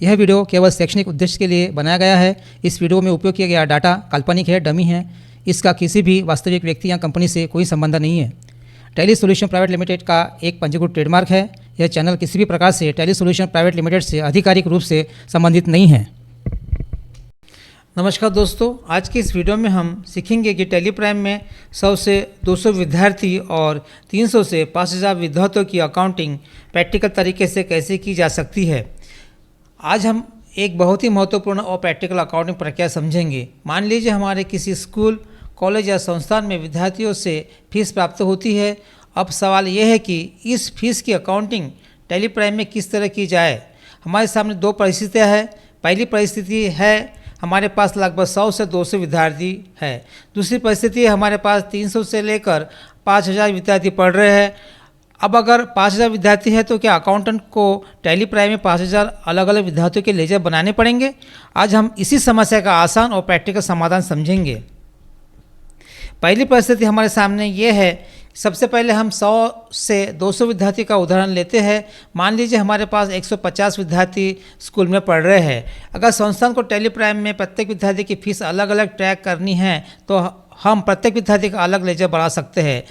यह वीडियो केवल शैक्षणिक उद्देश्य के लिए बनाया गया है। इस वीडियो में उपयोग किया गया डाटा काल्पनिक है, डमी है। इसका किसी भी वास्तविक व्यक्ति या कंपनी से कोई संबंध नहीं है। टैली सॉल्यूशन प्राइवेट लिमिटेड का एक पंजीकृत ट्रेडमार्क है। यह चैनल किसी भी प्रकार से टैली सॉल्यूशन प्राइवेट लिमिटेड से आधिकारिक रूप से संबंधित नहीं है। नमस्कार दोस्तों, आज की इस वीडियो में हम सीखेंगे कि टैली प्राइम में 100 से 200 विद्यार्थी और 300 से 5000 विद्यार्थियों की अकाउंटिंग प्रैक्टिकल तरीके से कैसे की जा सकती है। आज हम एक बहुत ही महत्वपूर्ण और प्रैक्टिकल अकाउंटिंग प्रक्रिया समझेंगे। मान लीजिए हमारे किसी स्कूल, कॉलेज या संस्थान में विद्यार्थियों से फीस प्राप्त होती है। अब सवाल यह है कि इस फीस की अकाउंटिंग टैली प्राइम में किस तरह की जाए। हमारे सामने दो परिस्थितियाँ हैं। पहली परिस्थिति है हमारे पास लगभग 100 से 200 विद्यार्थी है। दूसरी परिस्थिति है हमारे पास 300 से लेकर 5000 विद्यार्थी पढ़ रहे हैं। अब अगर 5000 विद्यार्थी है तो क्या अकाउंटेंट को टैली प्राइम में 5000 अलग अलग विद्यार्थियों के लेजर बनाने पड़ेंगे? आज हम इसी समस्या का आसान और प्रैक्टिकल समाधान समझेंगे। पहली परिस्थिति हमारे सामने ये है। सबसे पहले हम 100 से 200 विद्यार्थी का उदाहरण लेते हैं। मान लीजिए हमारे पास 150 विद्यार्थी स्कूल में पढ़ रहे हैं। अगर संस्थान को टैली प्राइम में प्रत्येक विद्यार्थी की फीस अलग अलग ट्रैक करनी है तो हम प्रत्येक विद्यार्थी का अलग लेजर बना सकते हैं।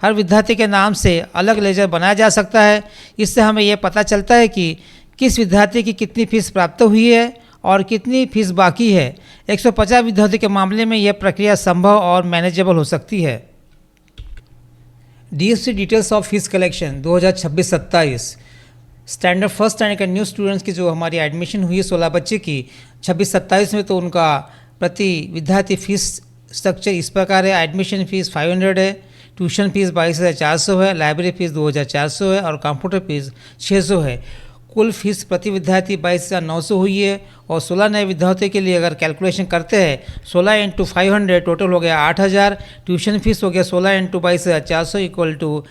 हर विद्यार्थी के नाम से अलग लेजर बनाया जा सकता है। इससे हमें यह पता चलता है कि किस विद्यार्थी की कितनी फीस प्राप्त हुई है और कितनी फीस बाकी है। 150 विद्यार्थी के मामले में यह प्रक्रिया संभव और मैनेजेबल हो सकती है। DFC details of fees collection 2026-27 standard first standard के न्यू स्टूडेंट्स की जो हमारी एडमिशन हुई है 16 बच्चे की 26-27 में, तो उनका प्रति विद्यार्थी फीस स्ट्रक्चर इस प्रकार है। एडमिशन फीस 500 है, ट्यूशन फीस 22,400 है, लाइब्रेरी फीस 2,400 है और कंप्यूटर फीस 600 है। कुल फीस प्रति विद्यार्थी 22,900 हुई है। और 16 नए विद्यार्थियों के लिए अगर कैलकुलेशन करते हैं 16 × 500 टोटल हो गया 8000। ट्यूशन फीस हो गया 16 × 22,400 इक्वल टू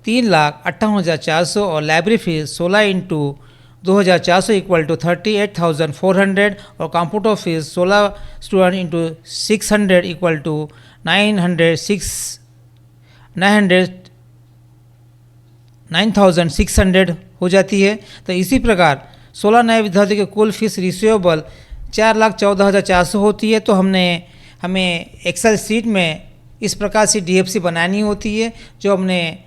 3,58,400 और लाइब्रेरी फीस 16 × 2,400 इक्वल टू 38,400 और computer fees 16 student into 600 equal to 9,600 हो जाती है। तो इसी प्रकार 16 नए विद्यार्थियों के कुल फीस रिसीवेबल 4,14,400 होती है। तो हमें एक्सेल सीट में इस प्रकार से DFC बनानी होती है। जो हमने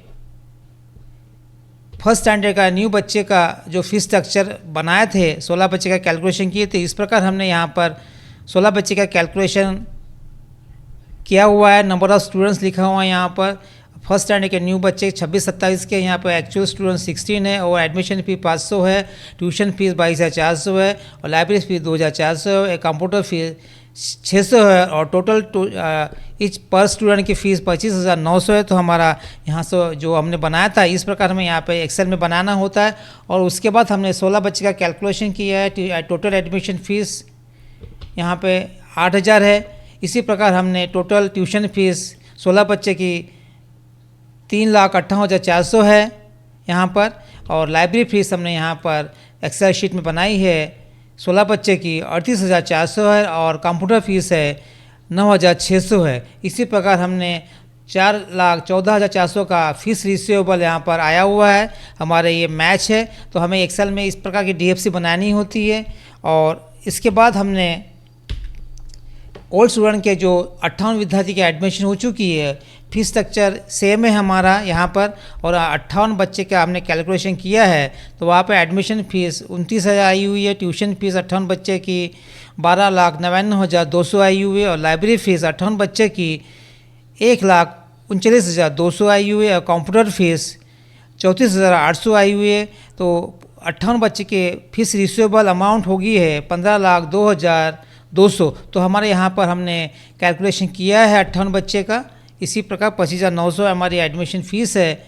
फर्स्ट स्टैंडर्ड का न्यू बच्चे का जो फीस स्ट्रक्चर बनाए थे, 16 बच्चे का कैलकुलेशन किए थे, इस प्रकार हमने यहाँ पर 16 बच्चे का कैलकुलेशन किया हुआ है। नंबर ऑफ स्टूडेंट्स लिखा हुआ है यहाँ पर। फर्स्ट स्टैंडर्ड के न्यू बच्चे 26-27 के, यहाँ पर एक्चुअल स्टूडेंट 16 है और एडमिशन फीस 500 है, ट्यूशन फीस 22,400 है और लाइब्रेरी फीस 2,400 है, कंप्यूटर फीस 600 है और टोटल इच पर स्टूडेंट की फ़ीस 25,900 है। तो हमारा यहाँ से जो हमने बनाया था इस प्रकार हमें यहाँ पे एक्सेल में बनाना होता है। और उसके बाद हमने 16 बच्चे का कैलकुलेशन किया है। टोटल एडमिशन फ़ीस यहाँ पे 8,000 है। इसी प्रकार हमने टोटल ट्यूशन फीस 16 बच्चे की 3,58,400 है यहाँ पर और लाइब्रेरी फीस हमने यहाँ पर एक्सेल शीट में बनाई है 16 बच्चे की 38,400 है और कंप्यूटर फीस है 9,600 है। इसी प्रकार हमने 4,14,400 का फीस रिसीवेबल यहाँ पर आया हुआ है। हमारे ये मैच है। तो हमें एक्सेल में इस प्रकार की DFC बनानी होती है। और इसके बाद हमने ओल्ड स्टूडेंट के जो 58 विद्यार्थी की एडमिशन हो चुकी है, फीस स्ट्रक्चर सेम है हमारा यहाँ पर और 58 बच्चे का हमने कैलकुलेशन किया है। तो वहाँ पे एडमिशन फ़ीस 29,000 आई हुई है, ट्यूशन फीस 58 बच्चे की 12,99,200 आई हुई है और लाइब्रेरी फ़ीस 58 बच्चे की 1,39,200 आई हुई है और कंप्यूटर फीस 34,800 आई हुई है। तो 58 बच्चे के फीस रिसीवेबल अमाउंट होगी है 15,02,200। तो हमारे यहाँ पर हमने कैलकुलेशन किया है 58 बच्चे का। इसी प्रकार 25,900 हमारी एडमिशन फ़ीस है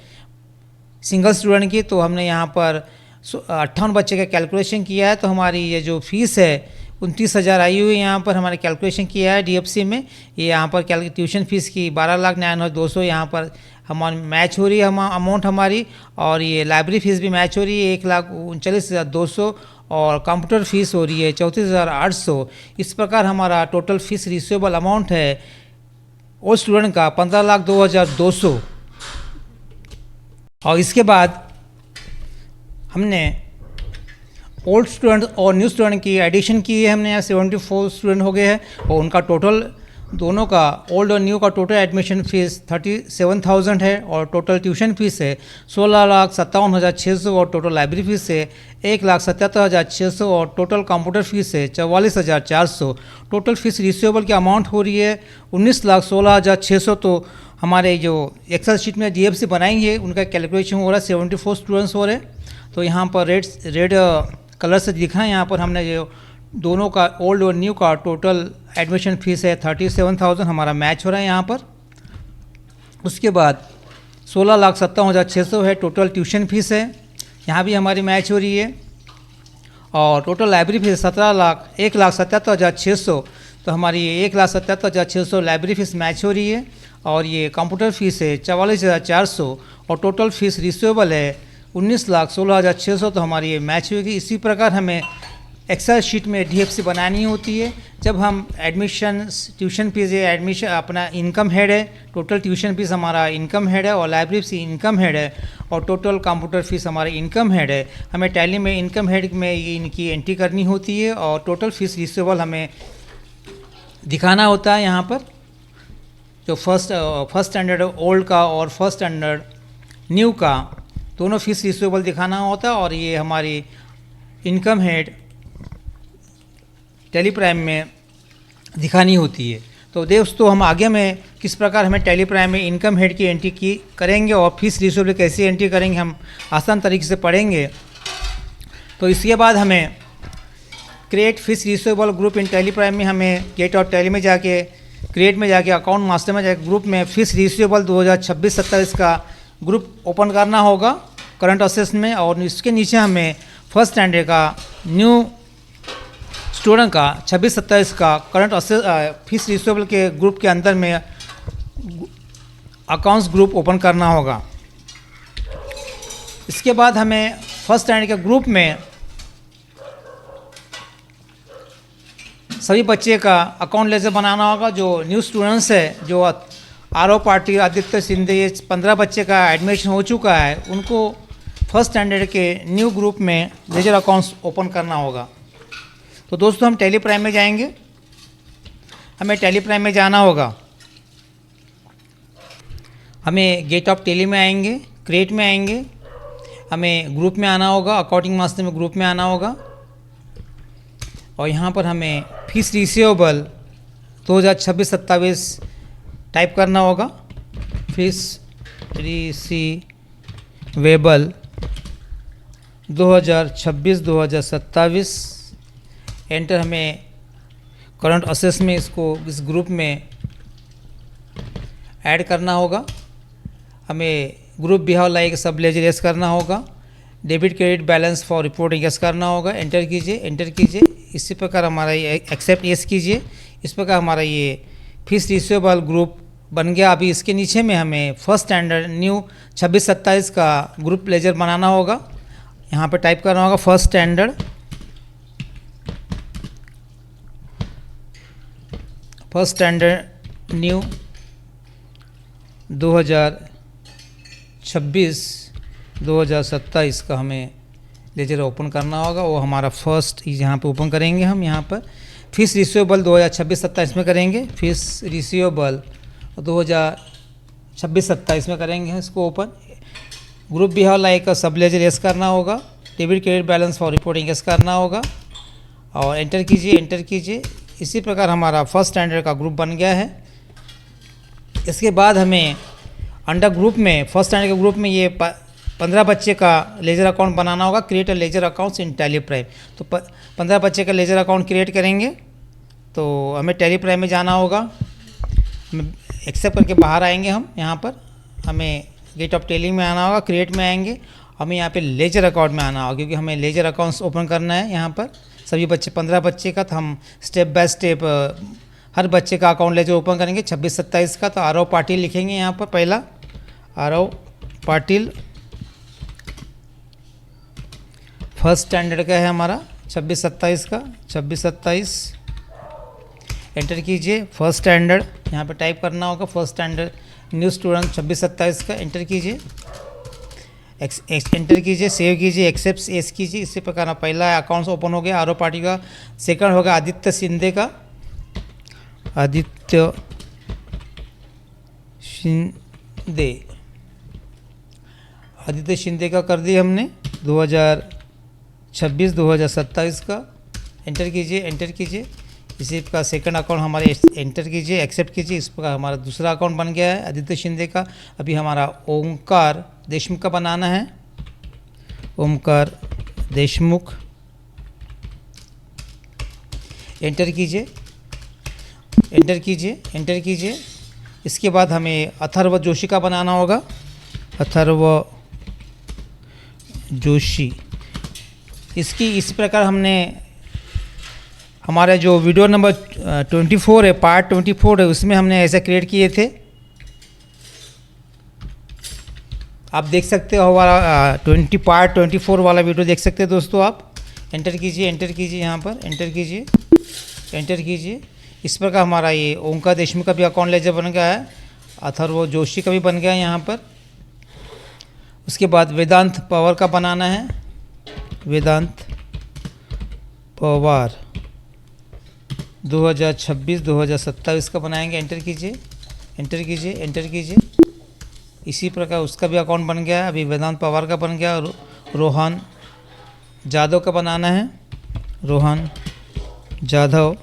सिंगल स्टूडेंट की। तो हमने यहाँ पर 58 बच्चे का कैलकुलेशन किया है। तो हमारी ये जो फ़ीस है 29,000 आई हुई है। यहाँ पर हमारे कैलकुलेशन किया है DFC में। ये यहाँ पर ट्यूशन फ़ीस की 12,99,200 यहाँ पर हमारी मैच हो रही है अमाउंट हमारी। और ये लाइब्रेरी फ़ीस भी मैच हो रही है 1,39,200 और कंप्यूटर फीस हो रही है 34,800। इस प्रकार हमारा टोटल फीस रिसीवेबल अमाउंट है वो स्टूडेंट का 15,02,200। और इसके बाद हमने ओल्ड स्टूडेंट और न्यू स्टूडेंट की एडिशन की है हमने, यहाँ 74 स्टूडेंट हो गए हैं और उनका टोटल दोनों का ओल्ड और न्यू का टोटल एडमिशन फीस 37,000 है और टोटल ट्यूशन फीस है 16,57,600 और टोटल लाइब्रेरी फीस है 1,77,600 और टोटल कंप्यूटर फीस है 44,400। टोटल फीस रिसीवेबल की अमाउंट हो रही है 19,16,600। तो हमारे जो एक्सेल शीट में जीएफसी बनाई है उनका कैलकुलेशन हो रहा है 74 स्टूडेंट्स हो रहे हैं। तो यहाँ पर रेड कलर से दिखा है, यहाँ पर हमने जो दोनों का ओल्ड और न्यू का टोटल एडमिशन फीस है 37,000 हमारा मैच हो रहा है यहाँ पर। उसके बाद 16,57,600 है टोटल ट्यूशन फीस है, यहाँ भी हमारी मैच हो रही है। और टोटल लाइब्रेरी फीस 1,77,600, तो हमारी 1,77,600 लाइब्रेरी फीस मैच हो रही है। और ये कंप्यूटर फीस है 44,400 और टोटल फीस रिसीवेबल है 19,16,600, तो हमारी ये मैच होगी। इसी प्रकार हमें एक्सेल शीट में डीएफसी बनानी होती है जब हम एडमिशन ट्यूशन फीस है, एडमिशन अपना इनकम हेड है, टोटल ट्यूशन फीस हमारा इनकम हेड है और लाइब्रेरी फीस इनकम हेड है और टोटल कंप्यूटर फीस हमारा इनकम हेड है। हमें टैली में इनकम हेड में इनकी एंट्री करनी होती है और टोटल फीस रिसीवेबल हमें दिखाना होता है। यहाँ पर जो फर्स्ट स्टैंडर्ड ओल्ड का और फर्स्ट स्टैंडर्ड न्यू का दोनों फीस रिसीवेबल दिखाना होता है और ये हमारी इनकम हेड टैली प्राइम में दिखानी होती है। तो दोस्तों हम आगे में किस प्रकार हमें टैली प्राइम में इनकम हेड की एंट्री की करेंगे और फीस रिसीवेबल कैसे एंट्री करेंगे हम आसान तरीके से पढ़ेंगे। तो इसके बाद हमें create fees receivable group in tally prime में हमें गेट और टैली में जाके क्रिएट में जाके अकाउंट मास्टर में जाके ग्रुप में फीस रिसीवेबल 2026-27 का ग्रुप ओपन करना होगा करंट असेस में। और इसके नीचे हमें फर्स्ट स्टैंडर्ड का न्यू स्टूडेंट का 26-27 का करंट असेस फीस रिसीवेबल के ग्रुप के अंदर में अकाउंट्स ग्रुप ओपन करना होगा। इसके बाद हमें फर्स्ट स्टैंडर्ड के ग्रुप में सभी बच्चे का अकाउंट लेजर बनाना होगा। जो न्यू स्टूडेंट्स है, जो आरओ पाटिल, आदित्य सिंधे, ये 15 बच्चे का एडमिशन हो चुका है, उनको फर्स्ट स्टैंडर्ड के न्यू ग्रुप में लेजर अकाउंट्स ओपन करना होगा। तो दोस्तों हम टैली प्राइम में जाएंगे, हमें टैली प्राइम में जाना होगा। हमें गेट ऑफ टैली में आएंगे, क्रिएट में आएंगे, हमें ग्रुप में आना होगा, अकाउंटिंग मास्टर में ग्रुप में आना होगा और यहाँ पर हमें फीस रिसीवेबल 2026-27 टाइप करना होगा। Fees receivable 2026-2027 enter. हमें करंट असेस में इसको इस ग्रुप में ऐड करना होगा। हमें ग्रुप बिहाव लाइक सब लेजर यस करना होगा। Debit credit balance for reporting yes करना होगा। एंटर कीजिए, एंटर कीजिए। इसी प्रकार हमारा ये एक्सेप्ट यस कीजिए। इस प्रकार हमारा ये फीस रिसीवेबल ग्रुप बन गया। अभी इसके नीचे में हमें फर्स्ट स्टैंडर्ड न्यू 26-27 का ग्रुप लेजर बनाना होगा। यहाँ पे टाइप करना होगा फर्स्ट स्टैंडर्ड न्यू 2026-2027 का हमें लेजर ओपन करना होगा। वो हमारा फर्स्ट यहाँ पे ओपन करेंगे हम। यहाँ पर फीस रिसीवेबल 2026-27 में करेंगे। फीस रिसीवेबल 2026-27 में करेंगे इसको ओपन। ग्रुप बिहाव लाइक सब लेजर यस करना होगा। Debit credit balance for reporting yes करना होगा और एंटर कीजिए, एंटर कीजिए। इसी प्रकार हमारा फर्स्ट स्टैंडर्ड का ग्रुप बन गया है। इसके बाद हमें अंडर ग्रुप में फर्स्ट स्टैंडर्ड के ग्रुप में ये 15 बच्चे का लेजर अकाउंट बनाना होगा। Create a ledger accounts in tally prime. तो 15 बच्चे का लेजर अकाउंट क्रिएट करेंगे। तो हमें टैली प्राइम में जाना होगा। एक्सेप्ट करके बाहर आएंगे हम। यहाँ पर हमें गेट ऑफ टैली में आना होगा, क्रिएट में आएंगे। हमें यहाँ पे लेजर अकाउंट में आना होगा क्योंकि हमें लेजर अकाउंट्स ओपन करना है। यहाँ पर सभी बच्चे 15 बच्चे का, तो हम स्टेप बाय स्टेप हर बच्चे का अकाउंट लेजर ओपन करेंगे 26-27 का। तो आरओ पाटिल लिखेंगे यहाँ पर। पहला आरओ पाटिल फर्स्ट स्टैंडर्ड का है हमारा 26-27 का। 26-27 एंटर कीजिए। फर्स्ट स्टैंडर्ड यहाँ पे टाइप करना होगा। फर्स्ट स्टैंडर्ड न्यू स्टूडेंट 26-27 का एंटर कीजिए। एंटर कीजिए, सेव कीजिए, एक्सेप्ट एस कीजिए। इसी प्रकार पहला अकाउंट ओपन हो गया आरओ पार्टी का। सेकंड होगा आदित्य शिंदे का, आदित्य शिंदे, आदित्य शिंदे का कर दिया हमने 2026-2027 का। एंटर कीजिए, एंटर कीजिए। इसी का सेकंड अकाउंट हमारे एंटर कीजिए, एक्सेप्ट कीजिए। इस प्रकार हमारा दूसरा अकाउंट बन गया है आदित्य शिंदे का। अभी हमारा ओमकार देशमुख का बनाना है, ओमकार देशमुख। एंटर कीजिए, एंटर कीजिए, एंटर कीजिए। इसके बाद हमें अथर्व जोशी का बनाना होगा, अथर्व जोशी। इसकी इस प्रकार हमने हमारे जो वीडियो नंबर 24 है, पार्ट 24 है, उसमें हमने ऐसा क्रिएट किए थे। आप देख सकते हो हमारा पार्ट 24 वाला वीडियो देख सकते हैं दोस्तों आप। एंटर कीजिए, एंटर कीजिए, यहाँ पर एंटर कीजिए, एंटर कीजिए। इस प्रकार हमारा ये ओंकार देशमुख का भी अकाउंट लेजर बन गया है, अथर्व जोशी का भी बन गया है यहाँ पर। उसके बाद वेदांत पवार का बनाना है, वेदांत पवार 2026-2027 का बनाएंगे। एंटर कीजिए, एंटर कीजिए, एंटर कीजिए। इसी प्रकार उसका भी अकाउंट बन गया है। अभी वेदांत पवार का बन गया। रोहन जाधव का बनाना है, रोहन जाधव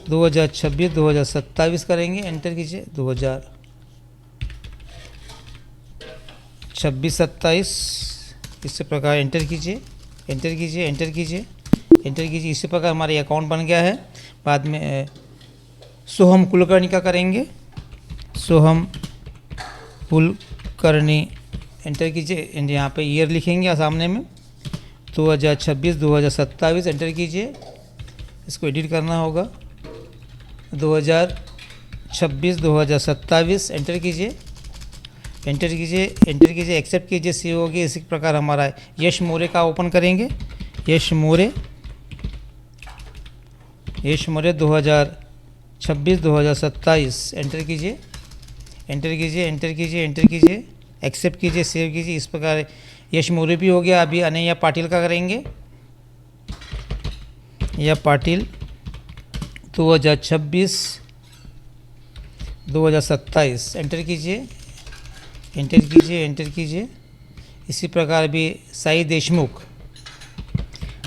2026-2027 करेंगे। एंटर कीजिए, 2026-27 इसी प्रकार एंटर कीजिए, एंटर कीजिए, एंटर कीजिए, एंटर कीजिए। इसी प्रकार हमारा ये अकाउंट बन गया है। बाद में सोहम कुलकर्णी का करेंगे, सोहम कुलकर्णी। एंटर कीजिए, यहाँ पे ईयर लिखेंगे सामने में 2026-2027। एंटर कीजिए, इसको एडिट करना होगा 2026-2027। एंटर कीजिए, एंटर कीजिए, एंटर कीजिए, एक्सेप्ट कीजिए, सेव होगी। इसी प्रकार हमारा यश मोरे का ओपन करेंगे, यश मोरे, यश मोरे 2026-2027। एंटर कीजिए, एंटर कीजिए, एंटर कीजिए, एंटर कीजिए, एक्सेप्ट कीजिए, सेव कीजिए। इस प्रकार यश मोरे भी हो गया। अभी अनैया पाटिल का करेंगे, या पाटिल 2026-2027। एंटर कीजिए, एंटर कीजिए, एंटर कीजिए। इसी प्रकार अभी साई देशमुख,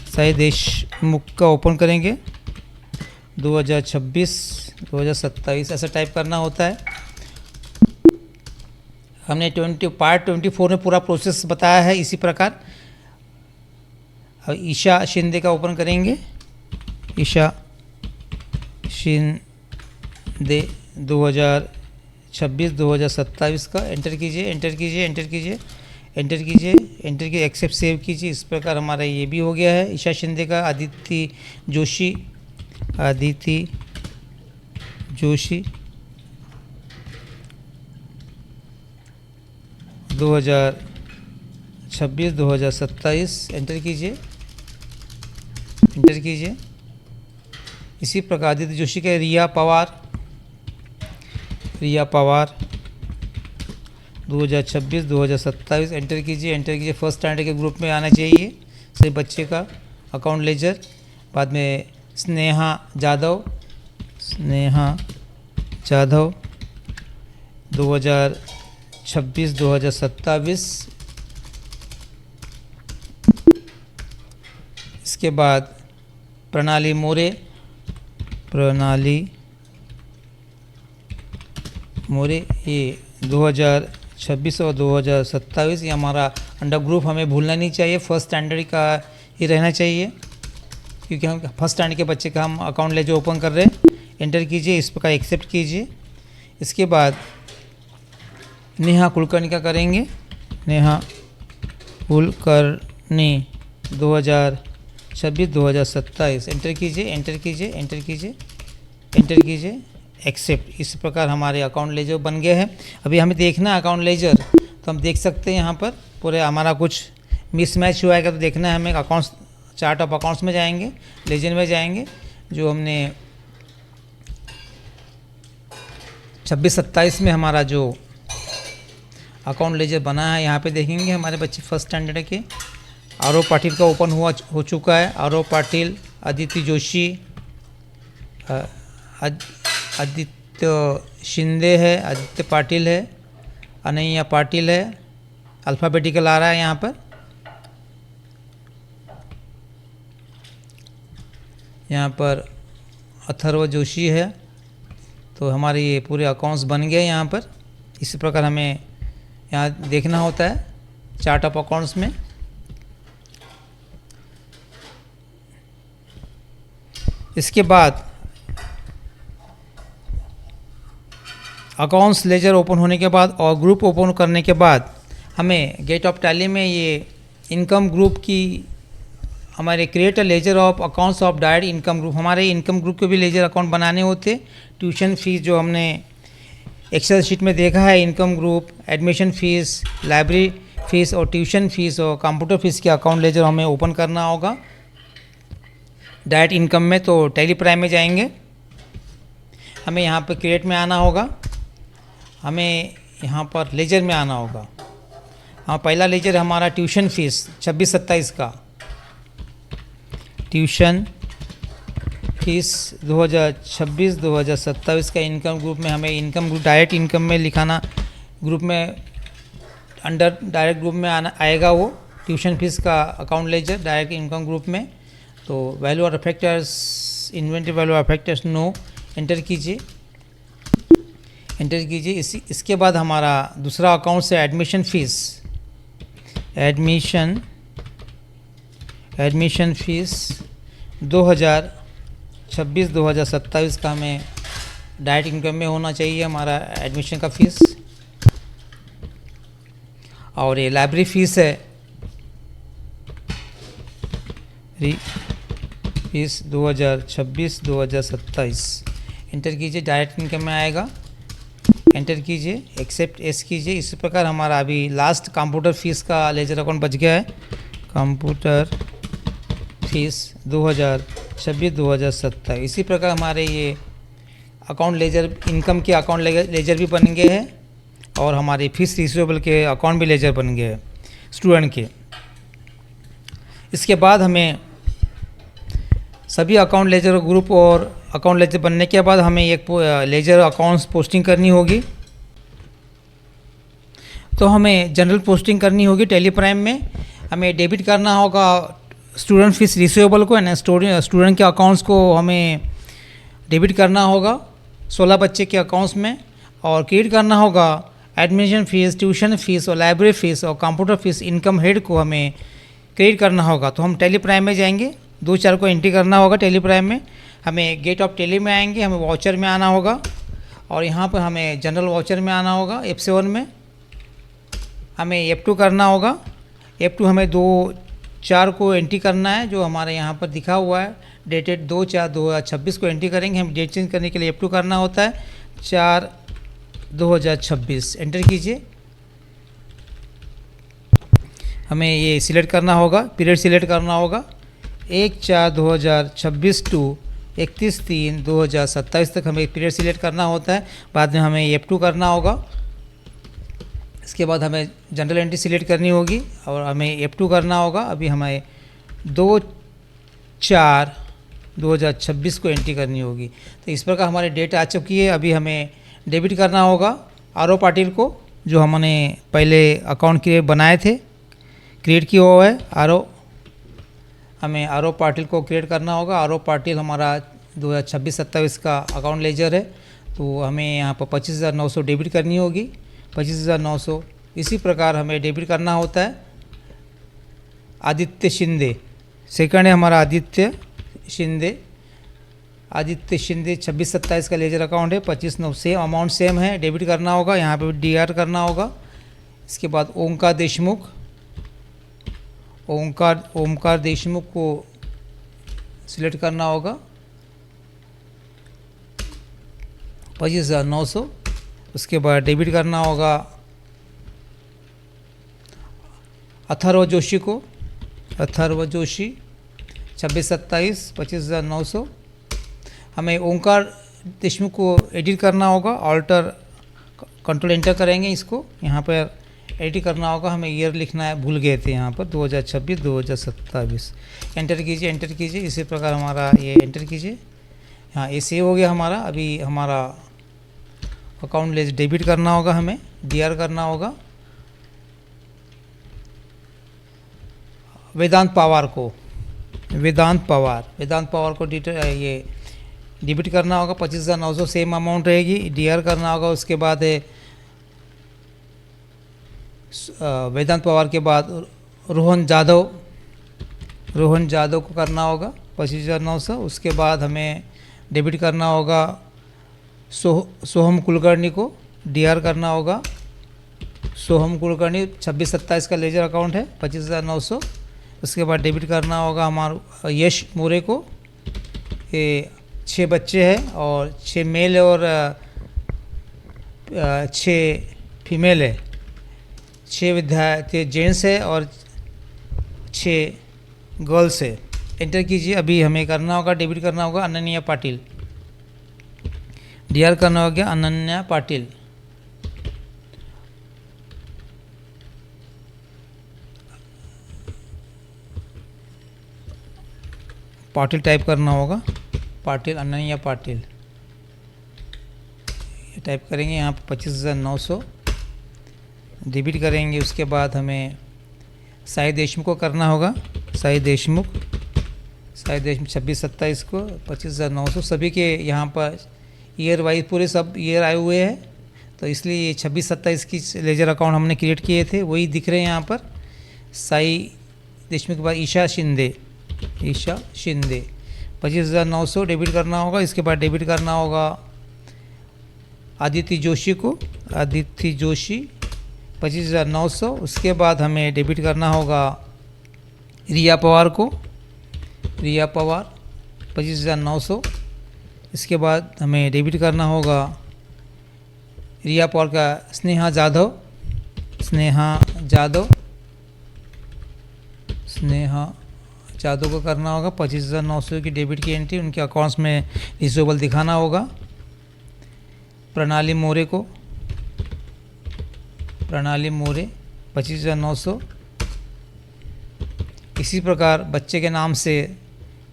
साई देशमुख का ओपन करेंगे 2026-2027। ऐसा टाइप करना होता है। हमने पार्ट 24 में पूरा प्रोसेस बताया है। इसी प्रकार अब ईशा शिंदे का ओपन करेंगे, ईशा शिंदे 2026-2027 का। एंटर कीजिए, एंटर कीजिए, एंटर कीजिए, एंटर कीजिए, एंटर कीजिए, एक्सेप्ट सेव कीजिए। इस प्रकार हमारा ये भी हो गया है ईशा शिंदे का। आदित्य जोशी, आदित्य जोशी 2026-2027। एंटर कीजिए, एंटर कीजिए। इसी प्रकार आदित्य जोशी के रिया पवार, रिया पवार 2026-2027। एंटर कीजिए, एंटर कीजिए। फर्स्ट स्टैंडर्ड के ग्रुप में आना चाहिए सभी बच्चे का अकाउंट लेजर। बाद में स्नेहा जाधव, स्नेहा जाधव 2026-2027। इसके बाद प्रणाली मोरे, प्रणाली मोरे ये 2026 और 2027। ये हमारा अंडर ग्रुप हमें भूलना नहीं चाहिए, फर्स्ट स्टैंडर्ड का ही रहना चाहिए, क्योंकि हम फर्स्ट स्टैंडर्ड के बच्चे का हम अकाउंट लेजर ओपन कर रहे हैं। एंटर कीजिए, इस प्रकार एक्सेप्ट कीजिए। इसके बाद नेहा कुलकर्णी का करेंगे, नेहा कुलकर्णी 2026-2027। एंटर कीजिए, एंटर कीजिए, एंटर कीजिए, एंटर कीजिए, एक्सेप्ट। इस प्रकार हमारे अकाउंट लेजर बन गए हैं। अभी हमें देखना है अकाउंट लेजर, तो हम देख सकते हैं यहाँ पर पूरे हमारा कुछ मिसमैच हुआ है क्या, तो देखना है हमें। अकाउंट्स, चार्ट ऑफ अकाउंट्स में जाएंगे, लेजर में जाएंगे, जो हमने 26-27 में हमारा जो अकाउंट लेजर बना है। यहाँ पे देखेंगे हमारे बच्चे फर्स्ट स्टैंडर्ड के। आरव पाटिल का ओपन हो चुका है। आरव पाटिल, आदित्य जोशी, आदित्य शिंदे है, आदित्य पाटिल है, अनैया पाटिल है। अल्फ़ाबेटिकल आ रहा है यहाँ पर। यहाँ पर अथर्व जोशी है। तो हमारे ये पूरे अकाउंट्स बन गए यहाँ पर। इसी प्रकार हमें यहाँ देखना होता है चार्ट ऑफ अकाउंट्स में। इसके बाद अकाउंट्स लेजर ओपन होने के बाद और ग्रुप ओपन करने के बाद हमें गेट ऑफ टैली में ये इनकम ग्रुप की हमारे create a laser of accounts of direct income group, हमारे इनकम ग्रुप के भी लेजर अकाउंट बनाने होते। ट्यूशन फीस जो हमने एक्सेल शीट में देखा है, income group, admission fees, library fees और ट्यूशन फ़ीस और कंप्यूटर फ़ीस के अकाउंट लेजर हमें ओपन करना होगा डायरेक्ट इनकम में। तो टैली प्राइम में जाएंगे, हमें यहाँ पर क्रिएट में आना होगा, हमें यहाँ पर लेजर में आना होगा। हाँ, पहला लेजर हमारा ट्यूशन फ़ीस 26-27 का, ट्यूशन फीस 2026-2027 का इनकम ग्रुप में हमें इनकम ग्रुप डायरेक्ट इनकम में लिखाना, ग्रुप में अंडर डायरेक्ट ग्रुप में आना आएगा वो ट्यूशन फीस का account laser direct income group में। तो वैल्यू और फैक्टर्स, इन्वेंटरी वैल्यू और फैक्टर्स नो एंटर कीजिए, एंटर कीजिए। इसके बाद हमारा दूसरा अकाउंट से एडमिशन फ़ीस, एडमिशन फ़ीस 2026-2027 का हमें डायरेक्ट इनकम में होना चाहिए हमारा एडमिशन का फ़ीस। और ये लाइब्रेरी फ़ीस है, फीस 2026-2027 एंटर कीजिए, डायरेक्ट इनकम में आएगा, एंटर कीजिए, एक्सेप्ट एस कीजिए। इसी प्रकार हमारा अभी लास्ट कंप्यूटर फ़ीस का लेजर अकाउंट बच गया है, कंप्यूटर फीस 2026-2027। इसी प्रकार हमारे ये अकाउंट लेजर, इनकम के अकाउंट लेजर भी बन गए हैं और हमारे फीस रिसीवेबल के अकाउंट भी लेजर बन गए हैं स्टूडेंट के। इसके बाद हमें सभी अकाउंट लेजर ग्रुप और अकाउंट लेजर बनने के बाद हमें एक लेजर अकाउंट्स पोस्टिंग करनी होगी। तो हमें जनरल पोस्टिंग करनी होगी टैली प्राइम में। हमें डेबिट करना होगा स्टूडेंट फीस रिसीवेबल को, यानी स्टूडेंट के अकाउंट्स को हमें डेबिट करना होगा 16 बच्चे के अकाउंट्स में, और क्रेडिट करना होगा एडमिशन फ़ीस, ट्यूशन फ़ीस और लाइब्रेरी फ़ीस और कंप्यूटर फ़ीस इनकम हेड को हमें क्रेडिट करना होगा। तो हम टैली प्राइम में जाएंगे, 2-4 को एंट्री करना होगा टैली प्राइम में। हमें गेट ऑफ टैली में आएंगे, हमें वाउचर में आना होगा और यहाँ पर हमें जनरल वाउचर में आना होगा। F7 में हमें F2 करना होगा। F2 हमें 2-4 को एंट्री करना है, जो हमारे यहाँ पर दिखा हुआ है डेटेड 2/4/2026 को एंट्री करेंगे। हम डेट चेंज करने के लिए F2 करना होता है 4/2026 एंटर कीजिए। हमें ये सिलेक्ट करना होगा, पीरियड सिलेक्ट करना होगा 1/4/2026 टू 31/3/2027 तक हमें पीरियड सिलेक्ट करना होता है। बाद में हमें F2 करना होगा। इसके बाद हमें जनरल एंट्री सिलेक्ट करनी होगी और हमें F2 करना होगा। अभी हमें 2/4/2026 को एंट्री करनी होगी। तो इस प्रकार हमारी डेट आ चुकी है। अभी हमें डेबिट करना होगा आरव पाटिल को, जो हमने पहले अकाउंट बनाए थे, क्रिएट किया हुआ है आरव। हमें आरव पाटिल को क्रिएट करना होगा। आरव पाटिल हमारा 2026-27 का अकाउंट लेजर है। तो हमें यहाँ पर 25,900 डेबिट करनी होगी, 25,900। इसी प्रकार हमें डेबिट करना होता है आदित्य शिंदे, सेकंड है हमारा आदित्य शिंदे। 26-27 का लेजर अकाउंट है, 25,900 सेम अमाउंट सेम है, डेबिट करना होगा। यहाँ पे DR करना होगा। इसके बाद ओंकार देशमुख, ओंकार देशमुख को सिलेक्ट करना होगा 25,900। उसके बाद डेबिट करना होगा अथर्व जोशी को, अथर्व जोशी 26-27 25,900। हमें ओंकार देशमुख को एडिट करना होगा, ऑल्टर कंट्रोल एंटर करेंगे इसको, यहाँ पर एडिट करना होगा, हमें ईयर लिखना है, भूल गए थे यहाँ पर 2026 2027। एंटर कीजिए, एंटर कीजिए। इसी प्रकार हमारा ये एंटर कीजिए। हाँ, ये सेव हो गया हमारा। अभी हमारा अकाउंट लेस डेबिट करना होगा, हमें डीआर करना होगा वेदांत पवार को, वेदांत पवार को ये डेबिट करना होगा। 25,900 सेम अमाउंट रहेगी। डीआर करना होगा। उसके बाद वेदांत पवार के बाद रोहन जादव को करना होगा 25,900। उसके बाद हमें डेबिट करना होगा सोहम कुलकर्णी को, डीआर करना होगा सोहम कुलकर्णी। 26-27 का लेजर अकाउंट है, 25,900। उसके बाद डेबिट करना होगा हमारा यश मोरे को। ये 6 बच्चे हैं और 6 मेल और 6 फीमेल है। 6 विद्यार्थी जेंट्स है और 6 गर्ल्स है। एंटर कीजिए। अभी हमें करना होगा, डेबिट करना होगा अनन्या पाटिल, डीआर करना होगा अनन्या पाटिल। पाटिल टाइप करना होगा, पाटिल, अनन्या पाटिल ये टाइप करेंगे यहाँ पर। 25,900 डेबिट करेंगे। उसके बाद हमें साई देशमुख को करना होगा, साई देशमुख 26-27 को 25,900। सभी के यहाँ पर ईयर वाइज पूरे सब ईयर आए हुए हैं, तो इसलिए ये 26-27 की लेजर अकाउंट हमने क्रिएट किए थे, वही दिख रहे हैं यहाँ पर। साई देशमुख के बाद ईशा शिंदे 25,900 डेबिट करना होगा। इसके बाद डेबिट करना होगा आदित्य जोशी को, 25,900। उसके बाद हमें डेबिट करना होगा रिया पवार को, 25,900। इसके बाद हमें डेबिट करना होगा रिया पवार का स्नेहा जादव को करना होगा। 25,900 की डेबिट की एंट्री उनके अकाउंट्स में रिसीवेबल दिखाना होगा। प्रणाली मोरे 25,900। इसी प्रकार बच्चे के नाम से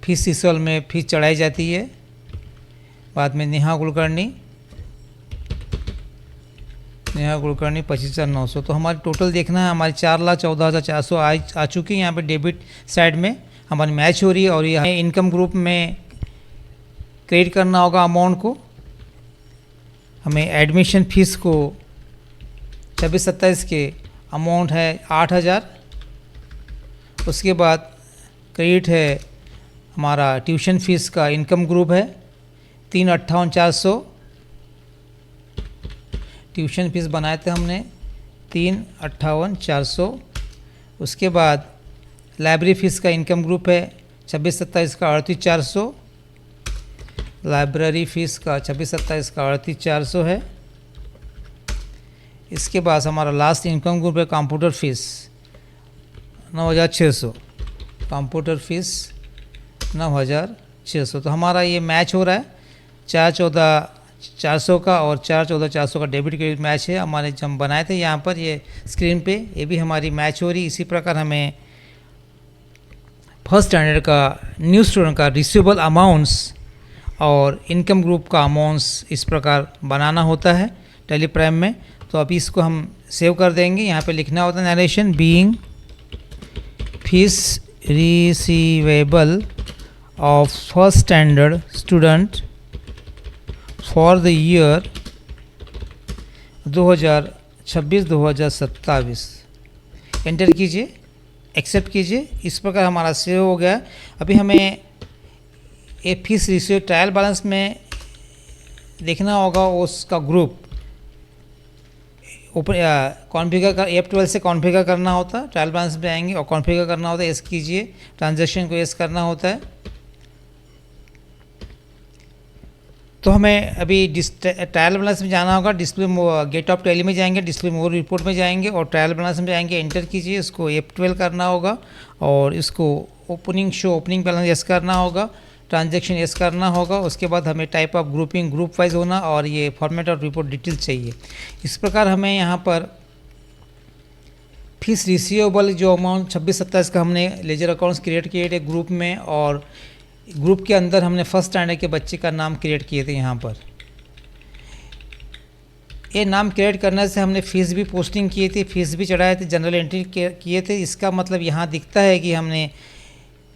फीस रिसीवेबल में फीस चढ़ाई जाती है। बाद में नेहा कुलकर्णी 25,900। तो हमारी टोटल देखना है, हमारी 4,14,400 आ चुकी है यहाँ पे डेबिट साइड में हमारी मैच हो रही है। और ये इनकम ग्रुप में क्रेडिट करना होगा अमाउंट को। हमें एडमिशन फीस को 26-27 के अमाउंट है 8,000। उसके बाद क्रेडिट है हमारा ट्यूशन फीस का, इनकम ग्रुप है 3,58,400। ट्यूशन फीस बनाए थे हमने 3,58,400। उसके बाद लाइब्रेरी फ़ीस का इनकम ग्रुप है 26-27 का 38,400। लाइब्रेरी फ़ीस का 26-27 का 38,400 है। इसके बाद हमारा लास्ट इनकम ग्रुप है कंप्यूटर फीस 9,600, कंप्यूटर फीस 9,600। तो हमारा ये मैच हो रहा है 4,14,400 का और 4,14,400 का डेबिट क्रेडिट मैच है। हमारे जब हम बनाए थे यहाँ पर ये स्क्रीन पे, ये भी हमारी मैच हो रही। इसी प्रकार हमें फर्स्ट स्टैंडर्ड का न्यू स्टूडेंट का रिसीवेबल अमाउंट्स और इनकम ग्रुप का अमाउंट्स इस प्रकार बनाना होता है टैली प्राइम में। तो अभी इसको हम सेव कर देंगे। यहाँ पे लिखना होता है narration being fees receivable of first standard student for the year 2026-2027। Enter कीजिए, एक्सेप्ट कीजिए। इस प्रकार हमारा सेव हो गया। अभी हमें ये फीस रिसीव ट्रायल बैलेंस में देखना होगा उसका ग्रुप ऊपर कॉन्फ़िगर कर, F12 से कॉन्फ़िगर करना होता है। ट्रायल बैलेंस में आएंगे और कॉन्फ़िगर करना होता है, एस कीजिए। ट्रांजैक्शन को एस करना होता है। तो हमें अभी ट्रायल बैलेंस में जाना होगा। डिस्प्ले गेट ऑफ टैली में जाएंगे, डिस्प्ले मोर रिपोर्ट में जाएंगे और ट्रायल बैलेंस में जाएंगे। एंटर कीजिए, इसको F12 करना होगा और इसको ओपनिंग बैलेंस एस करना होगा, ट्रांजैक्शन एस करना होगा। उसके बाद हमें type of grouping group wise होना और ये फॉर्मेट ऑफ रिपोर्ट डिटेल्स चाहिए। इस प्रकार हमें यहाँ पर फीस रिसीवेबल जो अमाउंट 26-27 का हमने लेजर अकाउंट्स क्रिएट किए थे ग्रुप में, और ग्रुप के अंदर हमने फर्स्ट स्टैंडर्ड के बच्चे का नाम क्रिएट किए थे। यहाँ पर ये नाम क्रिएट करने से हमने फ़ीस भी पोस्टिंग किए थे, फीस भी चढ़ाए थे, जनरल एंट्री किए थे। इसका मतलब यहाँ दिखता है कि हमने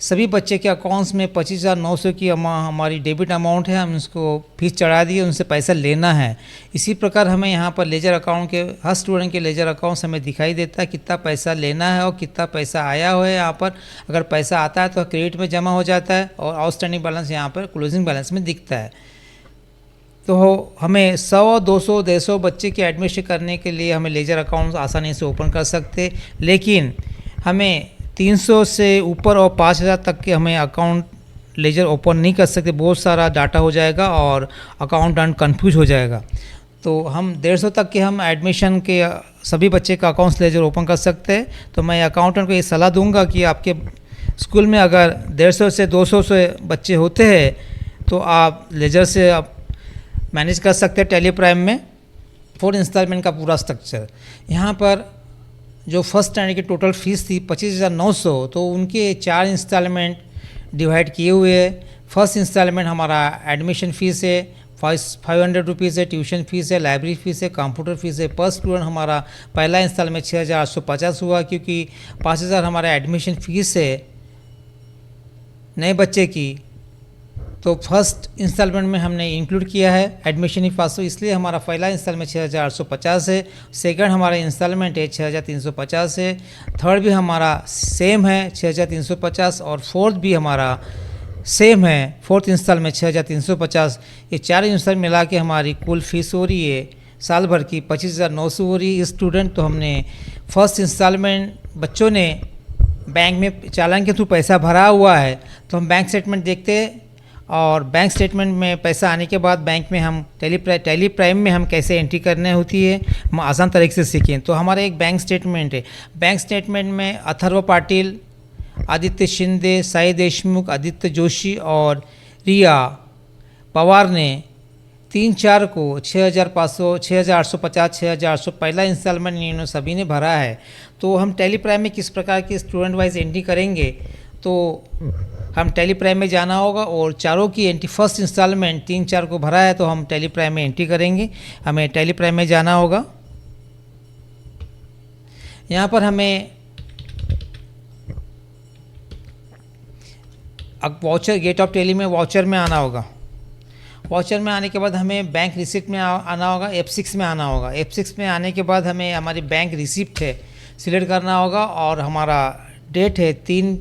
सभी बच्चे के अकाउंट्स में 25,900 की हमारी डेबिट अमाउंट है, हम उसको फीस चढ़ा दिए, उनसे पैसा लेना है। इसी प्रकार हमें यहाँ पर लेजर अकाउंट के हर स्टूडेंट के लेजर अकाउंट्स हमें दिखाई देता है कितना पैसा लेना है और कितना पैसा आया हुआ है। यहाँ पर अगर पैसा आता है तो क्रेडिट में जमा हो जाता है और आउटस्टैंडिंग बैलेंस यहाँ पर क्लोजिंग बैलेंस में दिखता है। तो हमें 100, 200, 150 बच्चे के एडमिशन करने के लिए हमें लेजर अकाउंट्स आसानी से ओपन कर सकते, लेकिन हमें 300 से ऊपर और 5,000 तक के हमें अकाउंट लेजर ओपन नहीं कर सकते। बहुत सारा डाटा हो जाएगा और अकाउंटेंट कंफ्यूज हो जाएगा। तो हम 150 तक के हम एडमिशन के सभी बच्चे का अकाउंट्स लेजर ओपन कर सकते हैं। तो मैं अकाउंटेंट को ये सलाह दूंगा कि आपके स्कूल में अगर 150 से 200 से बच्चे होते हैं तो आप लेजर से आप मैनेज कर सकते हैं। टैली प्राइम में 4 इंस्टॉलमेंट का पूरा स्ट्रक्चर, यहाँ पर जो फर्स्ट स्टैंडर्ड की टोटल फीस थी 25,900, तो उनके 4 इंस्टॉलमेंट डिवाइड किए हुए हैं। फर्स्ट इंस्टॉलमेंट हमारा एडमिशन फ़ीस है 500 रुपीज़ है, ट्यूशन फ़ीस है, लाइब्रेरी फ़ीस है, कंप्यूटर फ़ीस है। पर स्टूडेंट हमारा पहला इंस्टॉलमेंट 6,850 हुआ, क्योंकि 5,000 हमारा एडमिशन फ़ीस है नए बच्चे की, तो फर्स्ट इंस्टॉलमेंट में हमने इंक्लूड किया है एडमिशन फीस, तो इसलिए हमारा पहला इंस्टॉलमेंट 6,850 है। सेकंड हमारा इंस्टॉलमेंट है 6,350 है। थर्ड भी हमारा सेम है 6,350 और फोर्थ भी हमारा सेम है, फोर्थ इंस्टॉलमेंट 6,350। ये 4 इंस्टॉलमेंट मिला के हमारी कुल फीस हो रही है साल भर की 25,900 हो रही है स्टूडेंट। तो हमने फर्स्ट इंस्टॉलमेंट बच्चों ने बैंक में चालान के थ्रू पैसा भरा हुआ है, तो हम बैंक स्टेटमेंट देखते हैं और बैंक स्टेटमेंट में पैसा आने के बाद बैंक में हम टैली प्राइम में हम कैसे एंट्री करने होती है हम आसान तरीके से सीखें। तो हमारा एक बैंक स्टेटमेंट है। बैंक स्टेटमेंट में अथर्व पाटिल, आदित्य शिंदे, साई देशमुख, आदित्य जोशी और रिया पवार ने 3-4 को 6,500, 6,850, 6,800 पहला इंस्टॉलमेंट इन्होंने सभी ने भरा है। तो हम टैली प्राइम में किस प्रकार की स्टूडेंट वाइज एंट्री करेंगे, तो हम टैली प्राइम में जाना होगा और चारों की एंट्री फर्स्ट इंस्टॉलमेंट 3-4 को भरा है, तो हम टैली प्राइम में एंट्री करेंगे। हमें टैली प्राइम में जाना होगा। यहाँ पर हमें अब वाउचर गेट ऑफ टैली में वाउचर में आना होगा। वाउचर में आने के बाद हमें बैंक रिसिप्ट में आना होगा, F6 में आना होगा। F6 में आने के बाद हमें हमारी बैंक रिसिप्ट है सिलेक्ट करना होगा और हमारा डेट है 3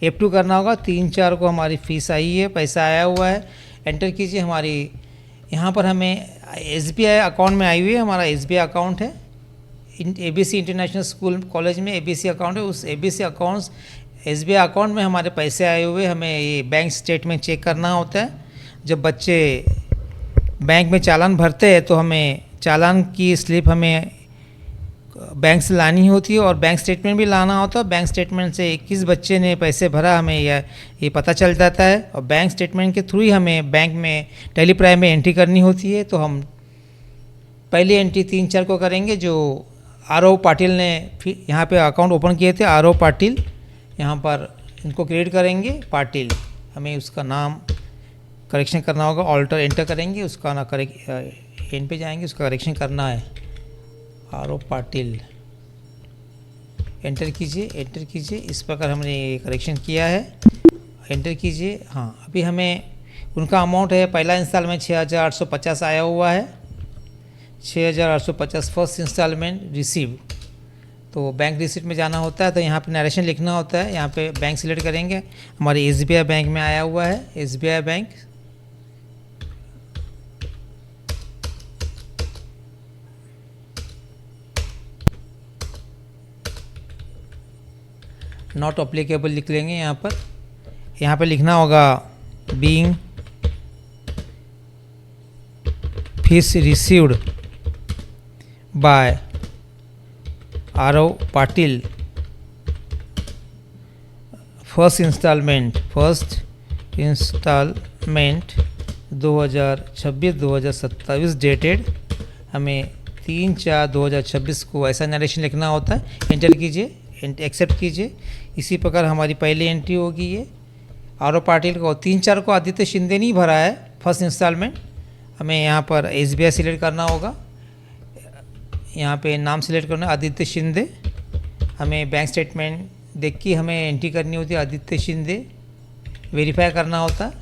F2 करना होगा। 3-4 को हमारी फ़ीस आई है, पैसा आया हुआ है, एंटर कीजिए। हमारी यहाँ पर हमें SBI अकाउंट में आई हुई है, हमारा SBI अकाउंट है ABC इंटरनेशनल स्कूल कॉलेज में ABC अकाउंट है। उस ABC अकाउंट्स SBI अकाउंट में हमारे पैसे आए हुए, हमें ये बैंक स्टेटमेंट चेक करना होता है। जब बच्चे बैंक में चालान भरते हैं तो हमें चालान की स्लिप हमें बैंक से लानी होती है और बैंक स्टेटमेंट भी लाना होता है। बैंक स्टेटमेंट से किस बच्चे ने पैसे भरा हमें ये पता चल जाता है और बैंक स्टेटमेंट के थ्रू ही हमें बैंक में टैली प्राइम में एंट्री करनी होती है। तो हम पहली एंट्री 3-4 को करेंगे, जो आरव पाटिल ने यहाँ पे अकाउंट ओपन किए थे, आरव पाटिल, यहाँ पर इनको क्रिएट करेंगे पाटिल। हमें उसका नाम करेक्शन करना होगा, ऑल्टर एंटर करेंगे, उसका ना एंड पे जाएंगे, उसका करेक्शन करना है। आरव पाटिल एंटर कीजिए, एंटर कीजिए। इस प्रकार हमने ये करेक्शन किया है, एंटर कीजिए। हाँ, अभी हमें उनका अमाउंट है, पहला इंस्टॉलमेंट 6,850 आया हुआ है, 6,850 फर्स्ट इंस्टॉलमेंट रिसीव। तो बैंक रिसिप्ट में जाना होता है, तो यहाँ पे नरेशन लिखना होता है। यहाँ पे बैंक सिलेक्ट करेंगे, हमारे SBI बैंक में आया हुआ है, SBI बैंक। नॉट अप्लीकेबल लिख लेंगे यहाँ पर लिखना होगा being fees received by Aarav Patil first installment 2026-2027 dated, हमें 3/4/2026 को ऐसा नरेशन लिखना होता है। एंटर कीजिए, एक्सेप्ट कीजिए। इसी प्रकार हमारी पहली एंट्री होगी ये आरव पाटिल को। 3/4 को आदित्य शिंदे नहीं भरा है फर्स्ट इंस्टॉलमेंट। हमें यहाँ पर SBI सिलेक्ट करना होगा, यहाँ पे नाम सिलेक्ट करना है आदित्य शिंदे। हमें बैंक स्टेटमेंट देख के हमें एंट्री करनी होती है आदित्य शिंदे, वेरीफाई करना होता है।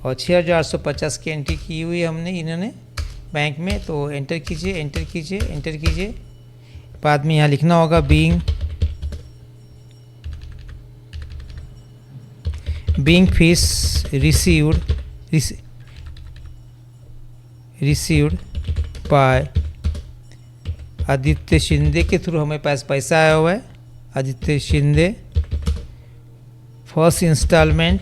और 6,850 की एंट्री की हुई हमने इन्होंने बैंक में, तो एंटर कीजिए, एंटर कीजिए, एंटर कीजिए। बाद में यहाँ लिखना होगा being fees received by Aditya Shinde के थ्रू हमें पास पैसा आया हुआ है। आदित्य शिंदे फर्स्ट इंस्टॉलमेंट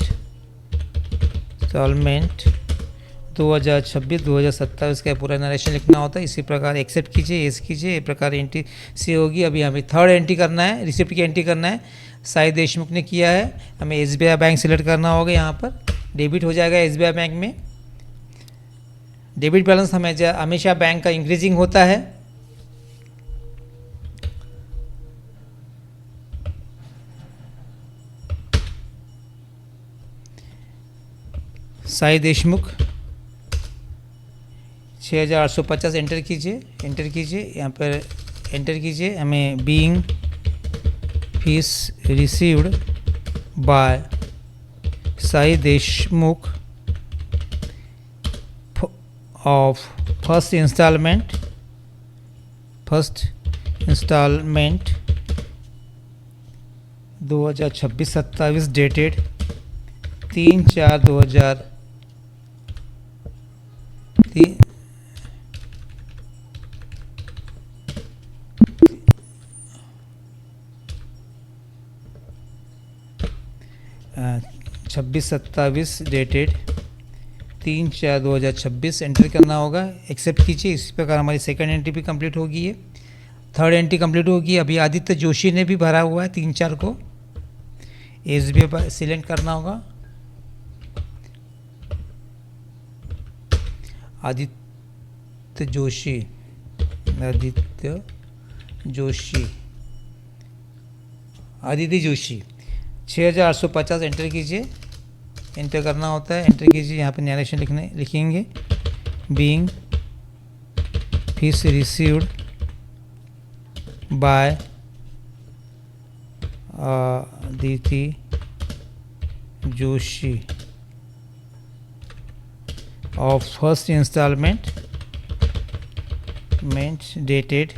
2026-2027 का पूरा नरेशन लिखना होता है। इसी प्रकार एक्सेप्ट कीजिए, येस कीजिए। इस प्रकार एंट्री सी होगी। अभी हमें थर्ड एंट्री करना है, रिसिप्ट की एंट्री करना है। साई देशमुख ने किया है। हमें SBI बैंक सिलेक्ट करना होगा, यहाँ पर डेबिट हो जाएगा SBI बैंक में। डेबिट बैलेंस हमेशा बैंक का इंक्रीजिंग होता है। साई देशमुख 6,850 एंटर कीजिए, एंटर कीजिए, यहाँ पर एंटर कीजिए। हमें being fees received by Sai Deshmukh of first installment 2026-27 dated 3/4/2000 26-27 dated 3/4/2026 enter करना होगा। एक्सेप्ट कीजिए। इसी प्रकार हमारी सेकंड एंट्री भी कंप्लीट होगी है। थर्ड एंट्री कंप्लीट होगी। अभी आदित्य जोशी ने भी भरा हुआ है 3/4 को। SBI पर सिलेक्ट करना होगा। आदित्य जोशी 6,850 एंटर कीजिए, एंटर करना होता है। एंटर कीजिए, यहाँ पे नरेशन लिखेंगे being fees received by Aditya Joshi of first installment dated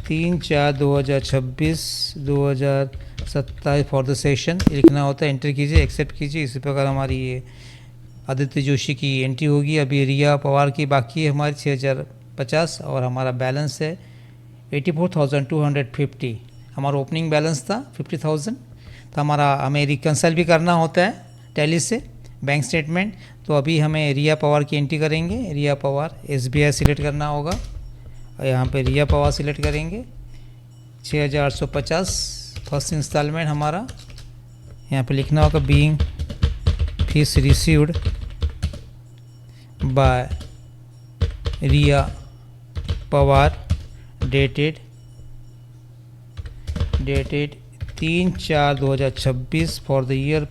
3/4/2026-2027 for the session लिखना होता है। एंटर कीजिए, एक्सेप्ट कीजिए। इसी प्रकार हमारी ये आदित्य जोशी की एंट्री होगी। अभी रिया पवार की बाकी है हमारी 6,050 और हमारा बैलेंस है 84,250। हमारा ओपनिंग बैलेंस था 50,000। तो हमें रिकंसाइल भी करना होता है टैली से बैंक स्टेटमेंट। तो अभी हमें रिया पवार की एंट्री करेंगे। रिया पवार SBI सिलेक्ट करना होगा और यहाँ पे रिया पवार सिलेक्ट करेंगे। 6,850 फर्स्ट इंस्टॉलमेंट हमारा, यहाँ पे लिखना होगा being fees received by Riya Pawar dated 3/4/2026 for the year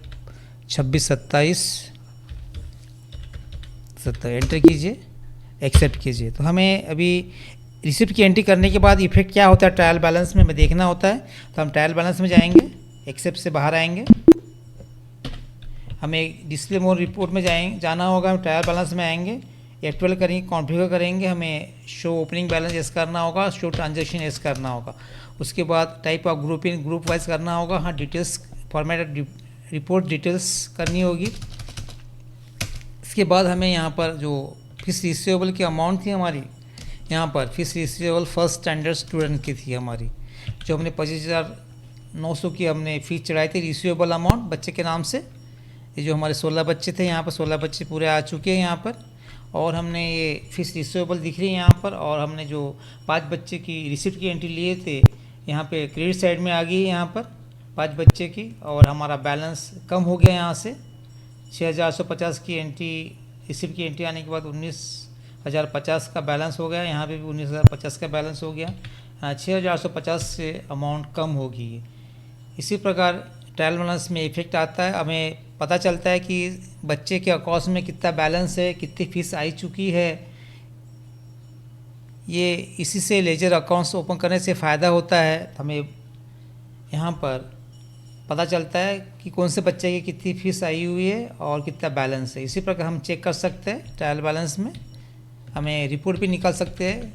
26-27 enter कीजिए, एक्सेप्ट कीजिए। तो हमें अभी रिसिप्ट की एंट्री करने के बाद इफेक्ट क्या होता है ट्रायल बैलेंस में हमें देखना होता है। तो हम ट्रायल बैलेंस में जाएंगे, एक्सेप्ट से बाहर आएंगे। हमें डिस्प्ले मोड रिपोर्ट में जाना होगा। हम ट्रायल बैलेंस में आएंगे, F12 करेंगे, कॉन्फ़िगर करेंगे। हमें शो ओपनिंग बैलेंस एस करना होगा, शो ट्रांजेक्शन एस करना होगा। उसके बाद टाइप ऑफ ग्रुप वाइज करना होगा। हाँ, डिटेल्स फॉर्मेट रिपोर्ट डिटेल्स करनी होगी। इसके बाद हमें यहाँ पर जो फीस रिसीवेबल की अमाउंट थी हमारी, यहाँ पर fees receivable first standard student की थी हमारी, जो हमने 25,900 की हमने फ़ीस चढ़ाई थी रिसीवेबल अमाउंट बच्चे के नाम से। ये जो हमारे 16 बच्चे थे, यहाँ पर 16 बच्चे पूरे आ चुके हैं यहाँ पर। और हमने ये फीस रिसीवेबल दिख रही है यहाँ पर। और हमने जो 5 बच्चे की रिसिप्ट की एंट्री लिए थे, यहाँ पे क्रेडिट साइड में आ गई है यहाँ पर 5 बच्चे की। और हमारा बैलेंस कम हो गया यहाँ से 6,450 की एंट्री, रिसिप्ट की एंट्री आने के बाद 19,050 का बैलेंस हो गया, यहाँ पे भी 19,050 का बैलेंस हो गया। 6,850 से अमाउंट कम होगी। इसी प्रकार ट्रायल बैलेंस में इफेक्ट आता है, हमें पता चलता है कि बच्चे के अकाउंट में कितना बैलेंस है, कितनी फीस आई चुकी है। ये इसी से लेजर अकाउंट्स ओपन करने से फ़ायदा होता है। हमें यहाँ पर पता चलता है कि कौन से बच्चे की कितनी फीस आई हुई है और कितना बैलेंस है। इसी प्रकार हम चेक कर सकते हैं ट्रायल बैलेंस में। हमें रिपोर्ट भी निकाल सकते हैं,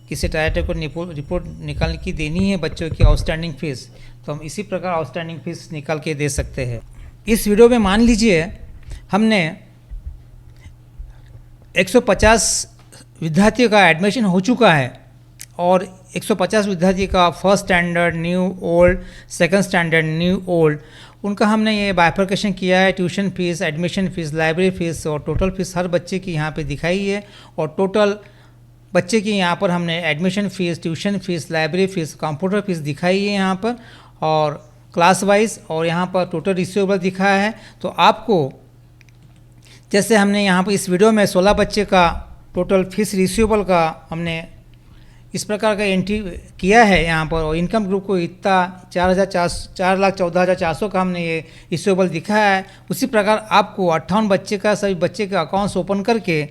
किसी ट्रायल को रिपोर्ट निकाल के देनी है बच्चों की आउटस्टैंडिंग फ़ीस, तो हम इसी प्रकार आउटस्टैंडिंग फ़ीस निकाल के दे सकते हैं। इस वीडियो में मान लीजिए हमने 150 विद्यार्थियों का एडमिशन हो चुका है और 150 विद्यार्थी का first standard new old, second standard new old, उनका हमने ये बाइफर्केशन किया है। Tuition fees, admission fees, library fees और टोटल फीस हर बच्चे की यहाँ पे दिखाई है। और टोटल बच्चे की यहाँ पर हमने admission fees, tuition fees, library fees, computer fees दिखाई है यहाँ पर, और क्लास वाइज, और यहाँ पर टोटल रिसीवेबल दिखाया है। तो आपको जैसे हमने यहाँ पर इस वीडियो में 16 बच्चे का टोटल फीस रिसीवेबल का हमने इस प्रकार का एंट्री किया है यहाँ पर, और इनकम ग्रुप को इतना 4,14,400 का हमने ये रिसीवेबल दिखाया है। उसी प्रकार आपको 58 बच्चे का, सभी बच्चे के अकाउंट्स ओपन करके,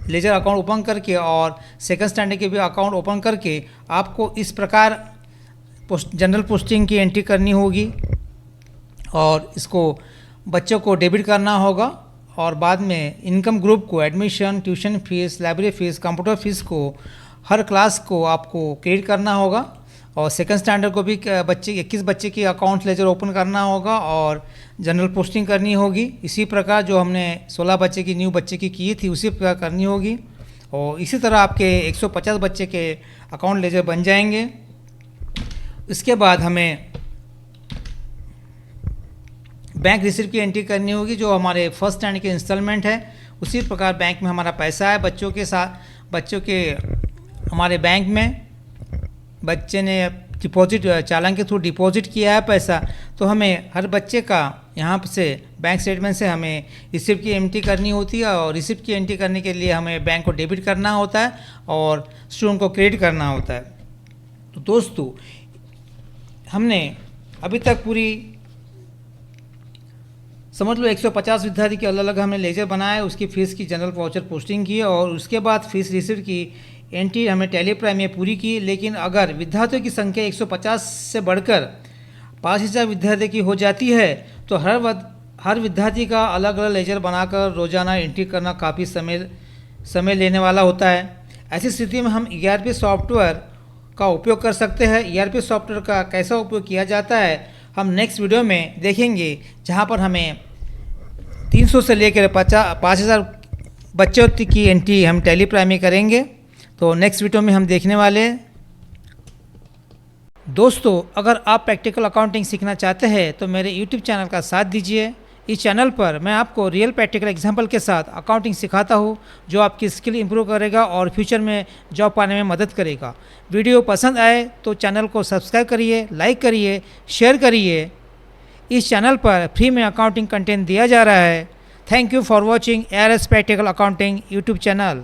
लेजर अकाउंट ओपन करके और सेकंड स्टैंडर्ड के भी अकाउंट ओपन करके आपको इस प्रकार जनरल पोस्टिंग की एंट्री करनी होगी और इसको बच्चों को डेबिट करना होगा। और बाद में इनकम ग्रुप को admission, tuition fees, library fees, computer fees को हर क्लास को आपको क्रेडिट करना होगा। और सेकंड स्टैंडर्ड को भी 21 बच्चे की अकाउंट लेजर ओपन करना होगा और जनरल पोस्टिंग करनी होगी। इसी प्रकार जो हमने 16 बच्चे की न्यू बच्चे की थी उसी प्रकार करनी होगी। और इसी तरह आपके 150 बच्चे के अकाउंट लेजर बन जाएंगे। इसके बाद हमें बैंक रिसीप्ट की एंट्री करनी होगी, जो हमारे फर्स्ट स्टैंडर्ड के इंस्टॉलमेंट है। उसी प्रकार बैंक में हमारा पैसा है बच्चों के साथ, बच्चों के हमारे बैंक में बच्चे ने डिपॉजिट चालान के थ्रू डिपॉजिट किया है पैसा, तो हमें हर बच्चे का यहाँ से बैंक स्टेटमेंट से हमें रिसिप्ट की एंट्री करनी होती है। और रिसिप्ट की एंट्री करने के लिए हमें बैंक को डेबिट करना होता है और स्टूडेंट को क्रेडिट करना होता है। तो दोस्तों, हमने अभी तक पूरी समझ लो 150 विद्यार्थी के अलग अलग हमने लेजर बनाया, उसकी फ़ीस की जनरल वाउचर पोस्टिंग की और उसके बाद फीस रिसिप्ट की एंट्री हमने टैली प्राइम में पूरी की। लेकिन अगर विद्यार्थियों की संख्या 150 से बढ़कर 5,000 विद्यार्थी की हो जाती है तो हर विद्यार्थी का अलग अलग लेजर बनाकर रोज़ाना एंट्री करना काफ़ी समय लेने वाला होता है। ऐसी स्थिति में हम ERP सॉफ्टवेयर का उपयोग कर सकते हैं। ERP सॉफ्टवेयर का कैसा उपयोग किया जाता है हम नेक्स्ट वीडियो में देखेंगे, जहाँ पर हमें 300 से लेकर 5,000 बच्चों की एंट्री हम टैली प्राइम में करेंगे। तो नेक्स्ट वीडियो में हम देखने वाले हैं। दोस्तों, अगर आप प्रैक्टिकल अकाउंटिंग सीखना चाहते हैं तो मेरे YouTube चैनल का साथ दीजिए। इस चैनल पर मैं आपको रियल प्रैक्टिकल एग्जाम्पल के साथ अकाउंटिंग सिखाता हूँ, जो आपकी स्किल इंप्रूव करेगा और फ्यूचर में जॉब पाने में मदद करेगा। वीडियो पसंद आए तो चैनल को सब्सक्राइब करिए, लाइक करिए, शेयर करिए। इस चैनल पर फ्री में अकाउंटिंग कंटेंट दिया जा रहा है। Thank you for watching ARS practical accounting YouTube channel.